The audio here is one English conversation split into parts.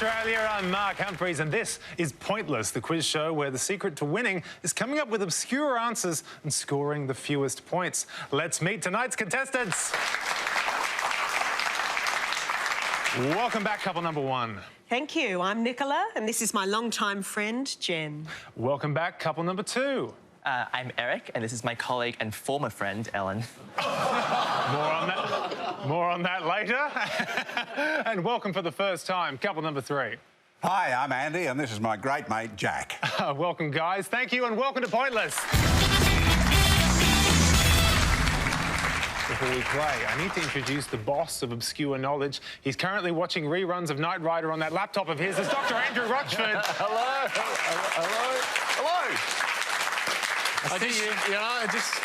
Australia. I'm Mark Humphries, and this is Pointless, the quiz show where the secret to winning is coming up with obscure answers and scoring the fewest points. Let's meet tonight's contestants. Welcome back, couple number one. Thank you. I'm Nicola, and this is my longtime friend, Jen. Welcome back, couple number two. I'm Eric, and this is my colleague and former friend, Ellen. More on that later. And welcome for the first time, couple number three. Hi, I'm Andy, and this is my great mate, Jack. Welcome, guys. Thank you, and welcome to Pointless. Before we play, I need to introduce the boss of obscure knowledge. He's currently watching reruns of Knight Rider on that laptop of his. It's Dr. Andrew Rochford. Hello.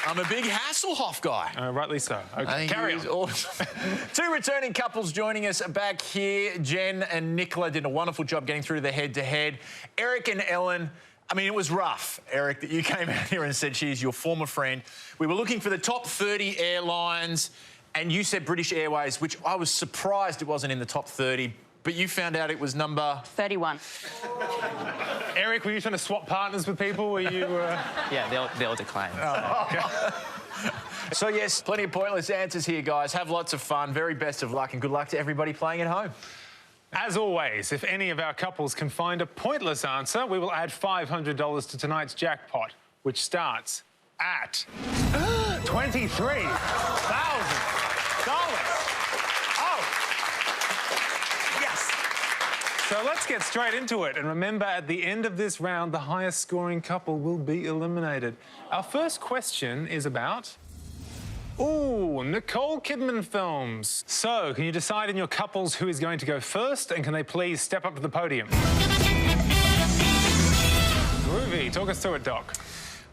I'm a big Hasselhoff guy. Rightly so. Okay, carry on. Awesome. Two returning couples joining us back here. Jen and Nicola did a wonderful job getting through the head-to-head. Eric and Ellen, I mean, it was rough, Eric, that you came out here and said she's your former friend. We were looking for the top 30 airlines, and you said British Airways, which I was surprised it wasn't in the top 30, but you found out it was number... 31. Eric, were you trying to swap partners with people? Were you... Yeah, they'll decline. Oh, okay. So, yes, plenty of pointless answers here, guys. Have lots of fun. Very best of luck, and good luck to everybody playing at home. As always, if any of our couples can find a pointless answer, we will add $500 to tonight's jackpot, which starts at $23,000. Oh! Yes! So let's get straight into it. And remember, at the end of this round, the highest scoring couple will be eliminated. Our first question is about... Ooh, Nicole Kidman films. So, can you decide in your couples who is going to go first, and can they please step up to the podium? Groovy, talk us through it, Doc.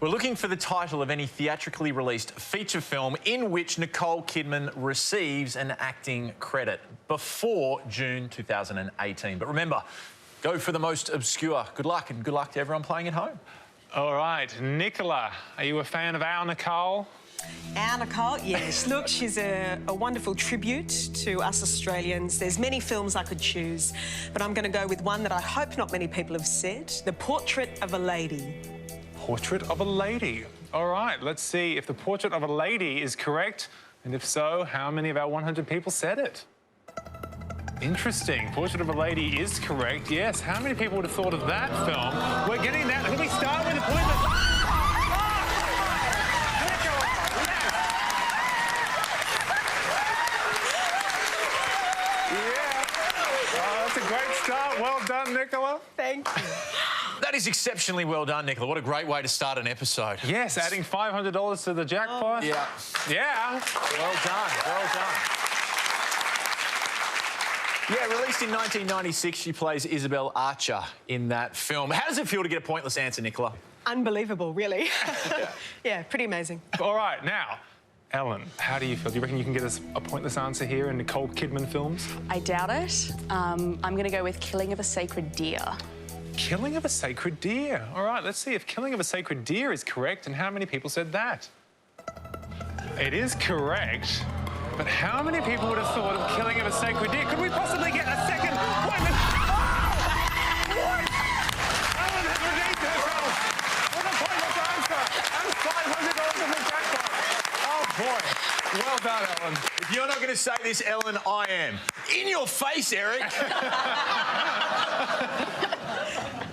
We're looking for the title of any theatrically released feature film in which Nicole Kidman receives an acting credit before June 2018. But remember, go for the most obscure. Good luck, and good luck to everyone playing at home. All right, Nicola, are you a fan of our Nicole? Our Nicole, yes. Look, she's a wonderful tribute to us Australians. There's many films I could choose, but I'm going to go with one that I hope not many people have said, The Portrait of a Lady. Portrait of a Lady. All right, let's see if The Portrait of a Lady is correct, and if so, how many of our 100 people said it? Interesting. Portrait of a Lady is correct, yes. How many people would have thought of that film? We're getting that. Can we start with the pointless... Great start. Well done, Nicola. Thank you. That is exceptionally well done, Nicola. What a great way to start an episode. Yes, adding $500 to the jackpot. Yeah. Yeah. Well done. Well done. Yeah, released in 1996, she plays Isabel Archer in that film. How does it feel to get a pointless answer, Nicola? Unbelievable, really. Yeah, pretty amazing. All right, now... Ellen, how do you feel? Do you reckon you can get us a pointless answer here in Nicole Kidman films? I doubt it. I'm going to go with Killing of a Sacred Deer. Killing of a Sacred Deer. All right, let's see if Killing of a Sacred Deer is correct and how many people said that. It is correct, but how many people would have thought of Killing of a Sacred Deer? Could we possibly get a second pointless... What? Ellen has redeemed herself with a pointless answer and $500 in the jackpot. Oh, boy. Well done, Ellen. If you're not going to say this, Ellen, I am. In your face, Eric.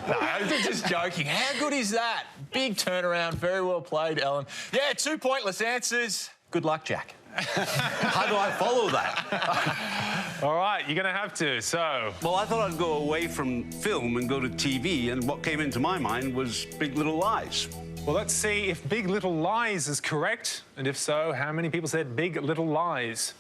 No, I'm just joking. How good is that? Big turnaround. Very well played, Ellen. Yeah, two pointless answers. Good luck, Jack. How do I follow that? All right, you're going to have to, so... Well, I thought I'd go away from film and go to TV, and what came into my mind was Big Little Lies. Well, let's see if Big Little Lies is correct, and if so, how many people said Big Little Lies?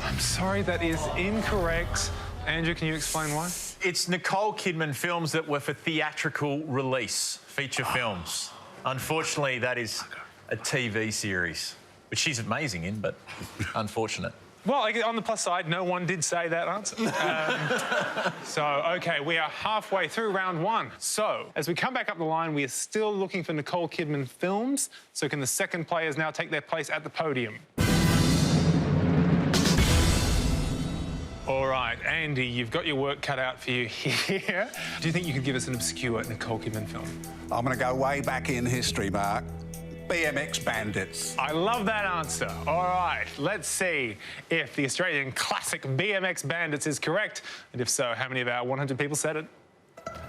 I'm sorry, that is incorrect. Andrew, can you explain why? It's Nicole Kidman films that were for theatrical release, feature films. Unfortunately, that is a TV series, which she's amazing in, but unfortunate. Well, on the plus side, no one did say that answer. So, OK, we are halfway through round one. So, as we come back up the line, we are still looking for Nicole Kidman films. So can the second players now take their place at the podium? All right, Andy, you've got your work cut out for you here. Do you think you could give us an obscure Nicole Kidman film? I'm going to go way back in history, Mark. BMX Bandits. I love that answer. All right, let's see if the Australian classic BMX Bandits is correct. And if so, how many of our 100 people said it?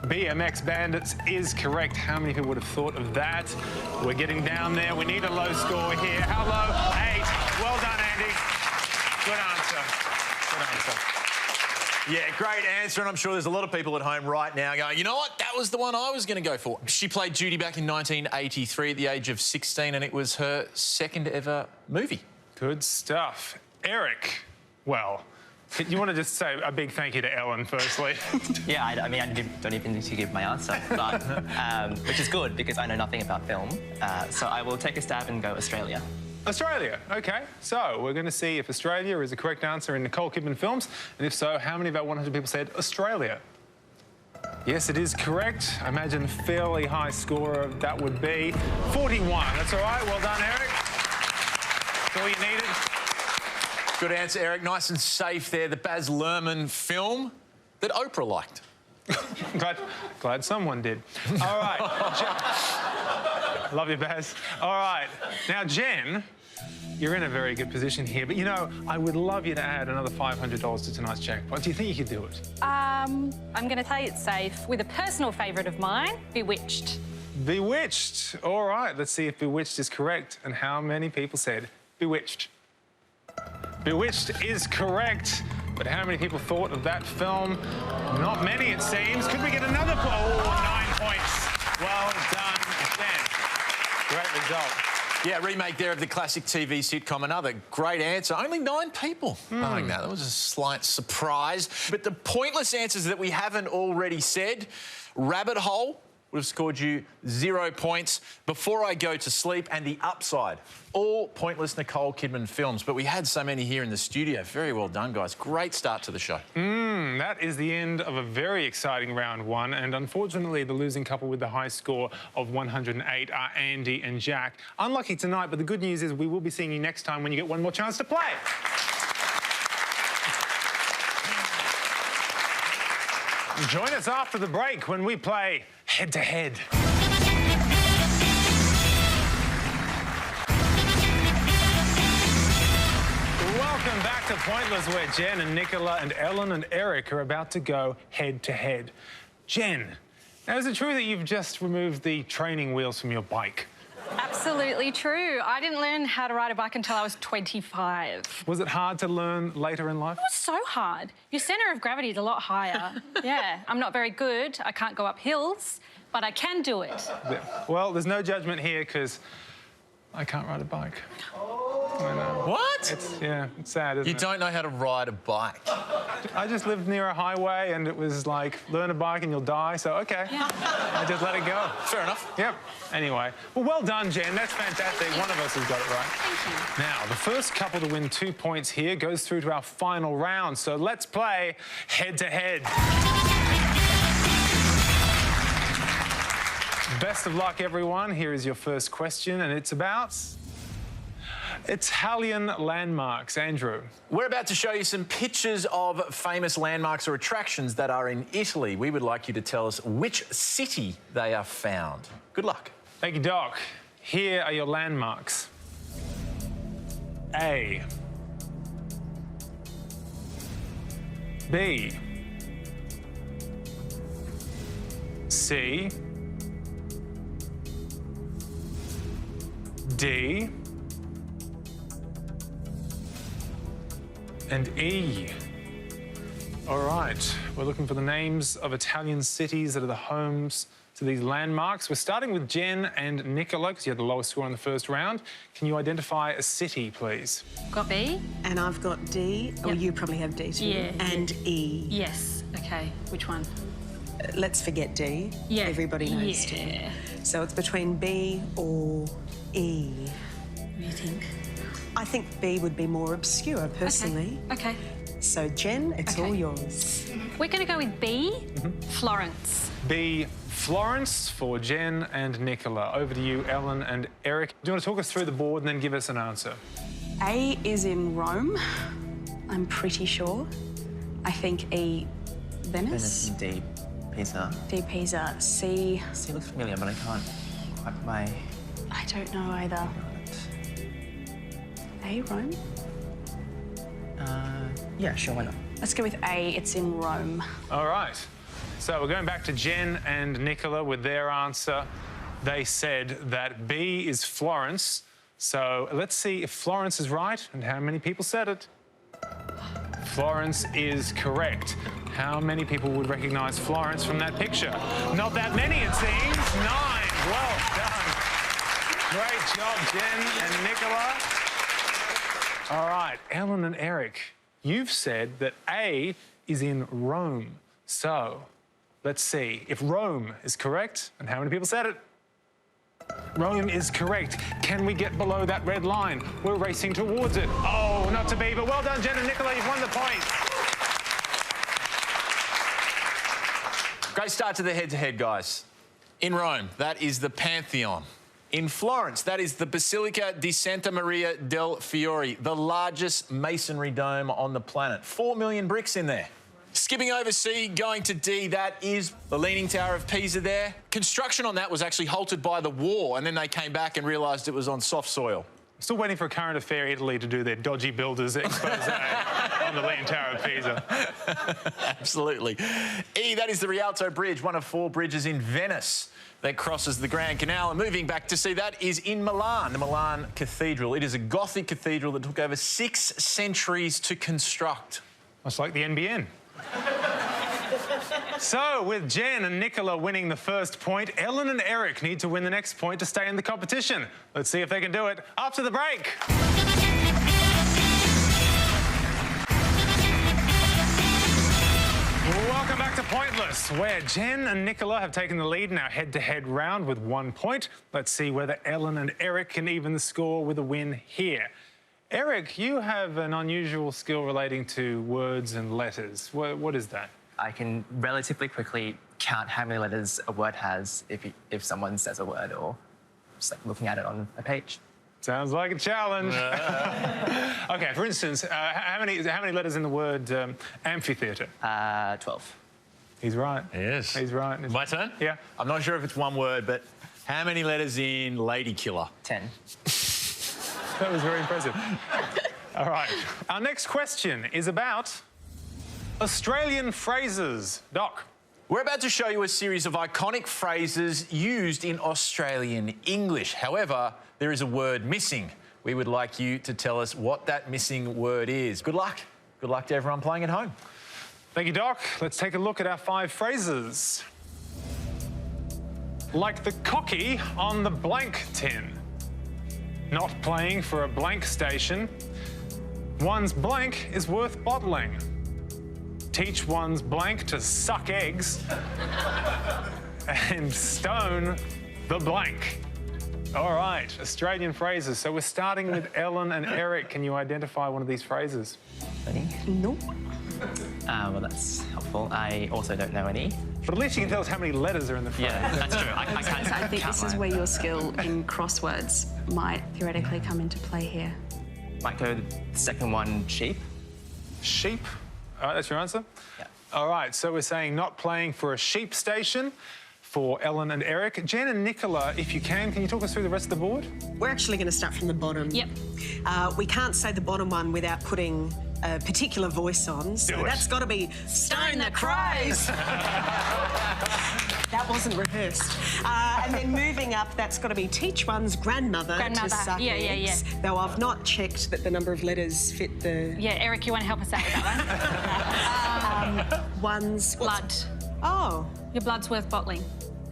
BMX Bandits is correct. How many people would have thought of that? We're getting down there. We need a low score here. How low? 8. Well done, Andy. Good answer. Good answer. Yeah, great answer, and I'm sure there's a lot of people at home right now going, you know what, that was the one I was going to go for. She played Judy back in 1983 at the age of 16, and it was her second ever movie. Good stuff. Eric, well, you want to just say a big thank you to Ellen, firstly? Yeah, I mean, I don't even need to give my answer, but which is good because I know nothing about film. So I will take a stab and go Australia. Australia, OK. So we're going to see if Australia is the correct answer in Nicole Kidman films, and if so, how many of our 100 people said Australia? Yes, it is correct. I imagine fairly high score that would be 41. That's all right. Well done, Eric. That's all you needed. Good answer, Eric. Nice and safe there. The Baz Luhrmann film that Oprah liked. glad someone did. All right. Love you, Baz. All right. Now, Jen, you're in a very good position here, but, you know, I would love you to add another $500 to tonight's jackpot. Do you think you could do it? I'm going to tell you it's safe with a personal favourite of mine, Bewitched. Bewitched. All right. Let's see if Bewitched is correct and how many people said Bewitched. Bewitched is correct. But how many people thought of that film? Not many, it seems. Could we get another? Oh, 9 points. Well done, Jen. Great result. Yeah, remake there of the classic TV sitcom. Another great answer. Only 9 people knowing that. That was a slight surprise. But the pointless answers that we haven't already said, Rabbit Hole would have scored you 0 points. Before I Go to Sleep and The Upside. All pointless Nicole Kidman films, but we had so many here in the studio. Very well done, guys. Great start to the show. That is the end of a very exciting round one, and unfortunately the losing couple with the high score of 108 are Andy and Jack. Unlucky tonight, but the good news is we will be seeing you next time when you get one more chance to play. Join us after the break when we play Head to Head. Welcome back to Pointless, where Jen and Nicola and Ellen and Eric are about to go head to head. Jen, now is it true that you've just removed the training wheels from your bike? Absolutely true. I didn't learn how to ride a bike until I was 25. Was it hard to learn later in life? It was so hard. Your centre of gravity is a lot higher. Yeah, I'm not very good. I can't go up hills, but I can do it. Well, there's no judgment here because I can't ride a bike. I know. What? It's sad, isn't it? You don't know how to ride a bike. I just lived near a highway and it was like, learn a bike and you'll die, so OK. Yeah. I just let it go. Fair enough. Yep. Anyway, well done, Jen. That's fantastic. One of us has got it right. Thank you. Now, the first couple to win 2 points here goes through to our final round, so let's play head to head. Best of luck, everyone. Here is your first question, and it's about Italian landmarks. Andrew. We're about to show you some pictures of famous landmarks or attractions that are in Italy. We would like you to tell us which city they are found. Good luck. Thank you, Doc. Here are your landmarks. A. B. C. D. And E. All right, we're looking for the names of Italian cities that are the homes to these landmarks. We're starting with Jen and Nicola, because you had the lowest score in the first round. Can you identify a city, please? Got B? And I've got D. Or Yep. you probably have D too. Yeah. And E. Yes. OK, which one? Let's forget D. Yeah. Everybody knows D. Yeah. So it's between B or E. What do you think? I think B would be more obscure, personally. OK. So, Jen, it's Okay. all yours. We're going to go with B, Florence. B. Florence for Jen and Nicola. Over to you, Ellen and Eric. Do you want to talk us through the board and then give us an answer? A is in Rome, I'm pretty sure. I think E, Venice Venice. and D, Pisa. D, Pisa. C, C looks familiar, but I can't quite put my... I don't know either. A, Rome? Yeah, sure, why not? Let's go with A, it's in Rome. All right. So we're going back to Jen and Nicola with their answer. They said that B is Florence. So let's see if Florence is right and how many people said it. Florence is correct. How many people would recognise Florence from that picture? Not that many, it seems. 9. Well done. Great job, Jen and Nicola. All right, Ellen and Eric, you've said that A is in Rome. So let's see if Rome is correct and how many people said it. Rome is correct. Can we get below that red line? We're racing towards it. Oh, not to be, but well done, Jen and Nicola. You've won the point. Great start to the head-to-head, guys. In Rome, that is the Pantheon. In Florence, that is the Basilica di Santa Maria del Fiore, the largest masonry dome on the planet. 4 million bricks in there. Skipping over C, going to D, that is the Leaning Tower of Pisa there. Construction on that was actually halted by the war, and then they came back and realised it was on soft soil. Still waiting for Current Affair Italy to do their dodgy builders expose on the Leaning Tower of Pisa. Absolutely. E, that is the Rialto Bridge, one of 4 bridges in Venice that crosses the Grand Canal. And moving back to see, that is in Milan, the Milan Cathedral. It is a Gothic cathedral that took over 6 centuries to construct. Much like the NBN. So, with Jen and Nicola winning the first point, Ellen and Eric need to win the next point to stay in the competition. Let's see if they can do it after the break. Welcome back to Pointless, where Jen and Nicola have taken the lead in our head-to-head round with 1 point. Let's see whether Ellen and Eric can even the score with a win here. Eric, you have an unusual skill relating to words and letters. What is that? I can relatively quickly count how many letters a word has if someone says a word or just like looking at it on a page. Sounds like a challenge. OK, for instance, how many letters in the word amphitheatre? 12. He's right. Yes. He's right. My turn? Yeah. I'm not sure if it's one word, but how many letters in Lady Killer? 10. That was very impressive. All right. Our next question is about Australian phrases. Doc. We're about to show you a series of iconic phrases used in Australian English. However, there is a word missing. We would like you to tell us what that missing word is. Good luck. Good luck to everyone playing at home. Thank you, Doc. Let's take a look at our 5 phrases. Like the cocky on the blank tin. Not playing for a blank station. One's blank is worth bottling. Teach one's blank to suck eggs. And stone the blank. All right, Australian phrases. So we're starting with Ellen and Eric. Can you identify one of these phrases? Any? No. Well, that's helpful. I also don't know any. But at least you can tell us how many letters are in the phrase. Yeah, that's true. I can't I think count this is mine. where your skill in crosswords might theoretically come into play here. Might go the second one, sheep. Sheep. All right, that's your answer? Yeah. All right, so we're saying not playing for a sheep station for Ellen and Eric. Jen and Nicola, if you can you talk us through the rest of the board? We're actually going to start from the bottom. Yep. We can't say the bottom one without putting a particular voice on. So Do it. that's got to be Stone the Crows. That wasn't rehearsed. And then moving up, that's got to be teach one's grandmother to suck Yeah, yeah, eggs. yeah. Though I've not checked that the number of letters fit the Yeah, Eric, you want to help us out with that one's... one? Blood. Oh, Your blood's worth bottling.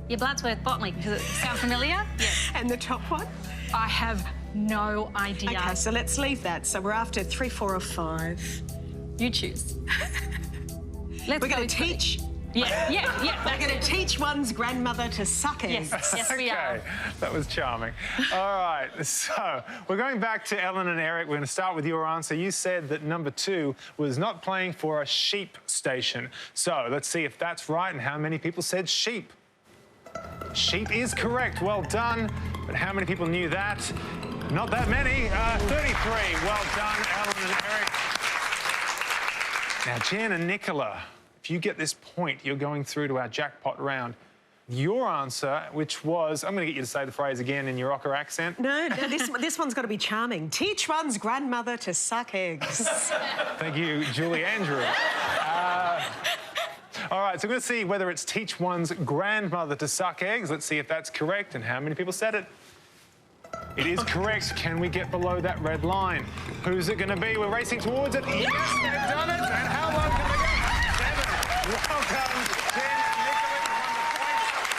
Your blood's worth bottling. Does it sound familiar? Yeah. and the top one? I have no idea. Okay, so let's leave that. So we're after 3, 4 or 5. You choose. We're going to teach... Yeah. We're going to teach one's grandmother to suck eggs. Yes, we are. Okay, that was charming. All right, so we're going back to Ellen and Eric. We're going to start with your answer. You said that number 2 was not playing for a sheep station. So let's see if that's right and how many people said sheep. Sheep is correct. Well done. But how many people knew that? Not that many. 33. Well done, Ellen and Eric. Now, Jen and Nicola, if you get this point, you're going through to our jackpot round. Your answer, which was, I'm going to get you to say the phrase again in your rocker accent. No, this one's got to be charming. Teach one's grandmother to suck eggs. Thank you, Julie Andrew. All right, so we're going to see whether it's teach one's grandmother to suck eggs. Let's see if that's correct and how many people said it. It is correct. Can we get below that red line? Who's it going to be? We're racing towards it. Yes, they've done it. And how low can they go? 7. Welcome, Jen and Nicola, won the points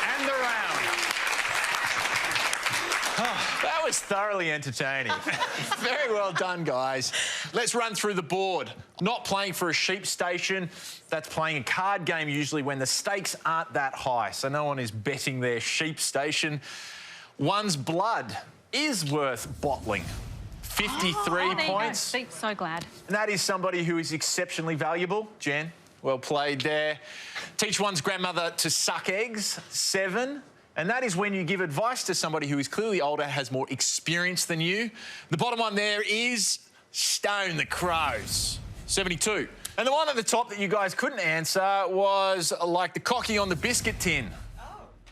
and the round. That was thoroughly entertaining. Very well done, guys. Let's run through the board. Not playing for a sheep station. That's playing a card game usually when the stakes aren't that high, so no one is betting their sheep station. One's blood is worth bottling. 53 there you go. points. So glad. And that is somebody who is exceptionally valuable. Jen, well played there. Teach one's grandmother to suck eggs, 7. And that is when you give advice to somebody who is clearly older, has more experience than you. The bottom one there is stone the crows, 72. And the one at the top that you guys couldn't answer was like the cocky on the biscuit tin.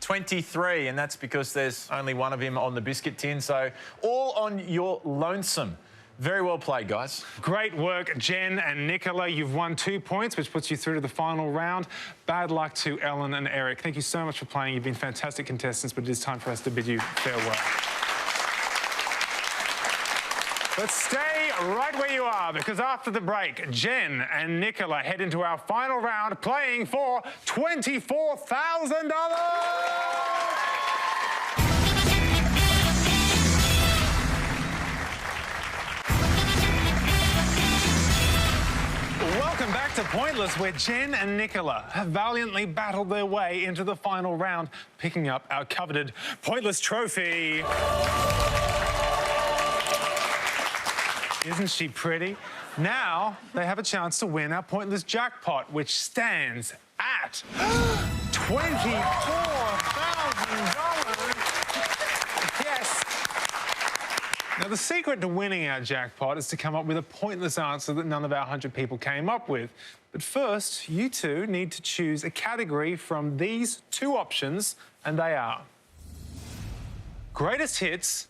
23, and that's because there's only one of him on the biscuit tin, so all on your lonesome. Very well played, guys. Great work, Jen and Nicola. You've won 2 points, which puts you through to the final round. Bad luck to Ellen and Eric. Thank you so much for playing. You've been fantastic contestants, but it is time for us to bid you farewell. But stay right where you are, because after the break, Jen and Nicola head into our final round playing for $24,000! Welcome back to Pointless, where Jen and Nicola have valiantly battled their way into the final round, picking up our coveted Pointless trophy. Isn't she pretty? Now they have a chance to win our Pointless jackpot, which stands at $24,000. Yes. Now, the secret to winning our jackpot is to come up with a pointless answer that none of our 100 people came up with. But first, you two need to choose a category from these 2 options, and they are greatest hits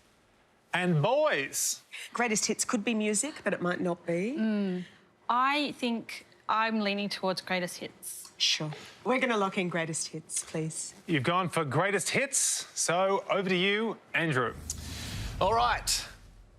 and boys. Greatest hits could be music, but it might not be. I think I'm leaning towards greatest hits. Sure. We're going to lock in greatest hits, please. You've gone for greatest hits, so over to you, Andrew. All right.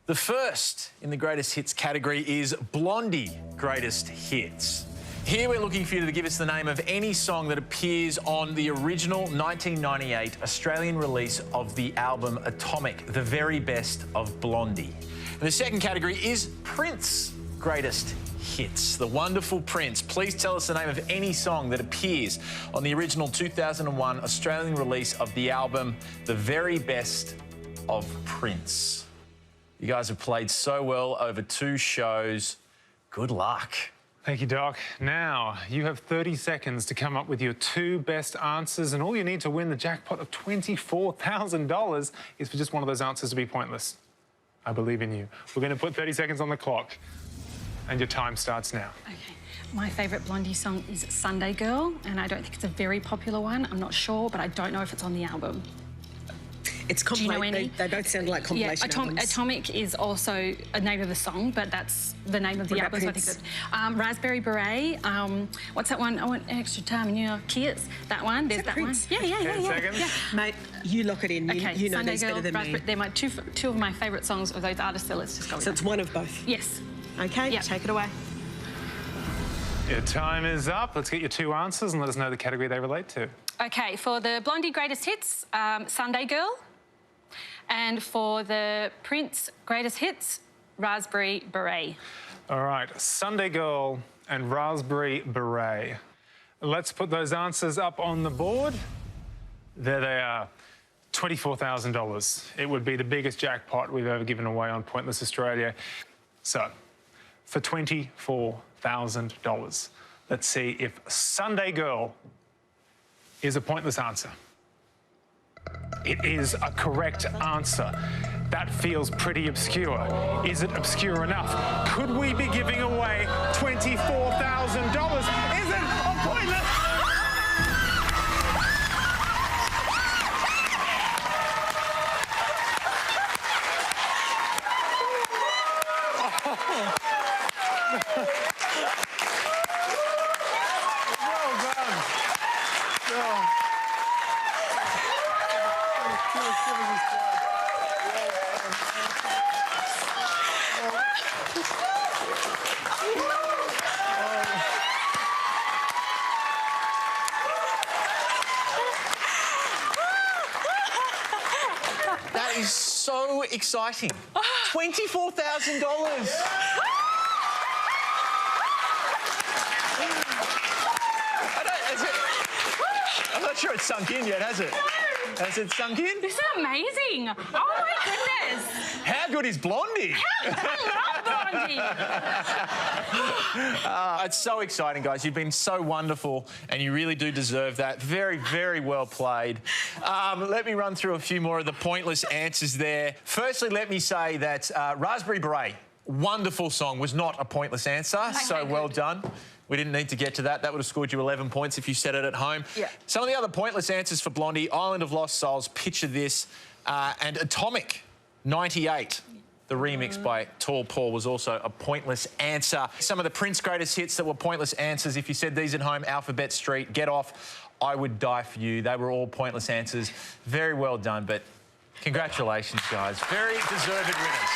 The first in the greatest hits category is Blondie greatest hits. Here we're looking for you to give us the name of any song that appears on the original 1998 Australian release of the album Atomic, the very best of Blondie. And the second category is Prince greatest hits. The wonderful Prince. Please tell us the name of any song that appears on the original 2001 Australian release of the album The Very Best of Prince. You guys have played so well over 2 shows. Good luck. Thank you, Doc. Now, you have 30 seconds to come up with your 2 best answers, and all you need to win the jackpot of $24,000 is for just one of those answers to be pointless. I believe in you. We're going to put 30 seconds on the clock, and your time starts now. Okay. My favourite Blondie song is Sunday Girl, and I don't think it's a very popular one. I'm not sure, but I don't know if it's on the album. It's Do you know any? They both sound like compilation albums. Atomic is also a name of a song, but that's the name of the What album. about So I think it's Raspberry Beret. What's that one? I want extra time in your kids. That one. There's that Prince? one. Yeah. 10 seconds. Yeah. Mate, you lock it in. Okay, You know Sunday these Girl, better than me. Raspberry. They're my two of my favourite songs of those artists. So let's just go with So it's that. one of both. Yes. Okay, Yeah. take it away. Your time is up. Let's get your 2 answers and let us know the category they relate to. Okay, for the Blondie greatest hits, Sunday Girl. And for the Prince greatest hits, Raspberry Beret. All right, Sunday Girl and Raspberry Beret. Let's put those answers up on the board. There they are. $24,000. It would be the biggest jackpot we've ever given away on Pointless Australia. So, for $24,000, let's see if Sunday Girl is a pointless answer. It is a correct answer. That feels pretty obscure. Is it obscure enough? Could we be giving away $24,000? Is it a pointless? Well done. That is so exciting. $24,000. I'm not sure it's sunk in yet, has it? Has it sunk in? This is amazing. Oh my goodness. How good is Blondie? I love Blondie. It's so exciting, guys. You've been so wonderful, and you really do deserve that. Very, very well played. Let me run through a few more of the pointless answers there. Firstly, let me say that Raspberry Beret, wonderful song, was not a pointless answer, so well done. We didn't need to get to that. That would have scored you 11 points if you said it at home. Yeah. Some of the other pointless answers for Blondie, Island of Lost Souls, Picture This, and Atomic, 98. The remix by Tall Paul was also a pointless answer. Some of the Prince greatest hits that were pointless answers. If you said these at home, Alphabet Street, Get Off, I Would Die For You. They were all pointless answers. Very well done, but congratulations, guys. Very deserved winners.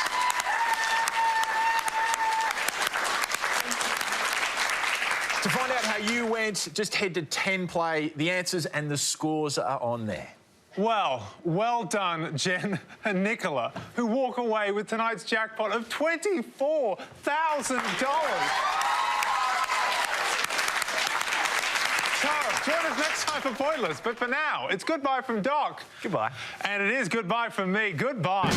To find out how you went, just head to 10 Play. The answers and the scores are on there. Well done, Jen and Nicola, who walk away with tonight's jackpot of $24,000. Join us next time for Pointless, but for now, it's goodbye from Doc. Goodbye. And it is goodbye from me. Goodbye.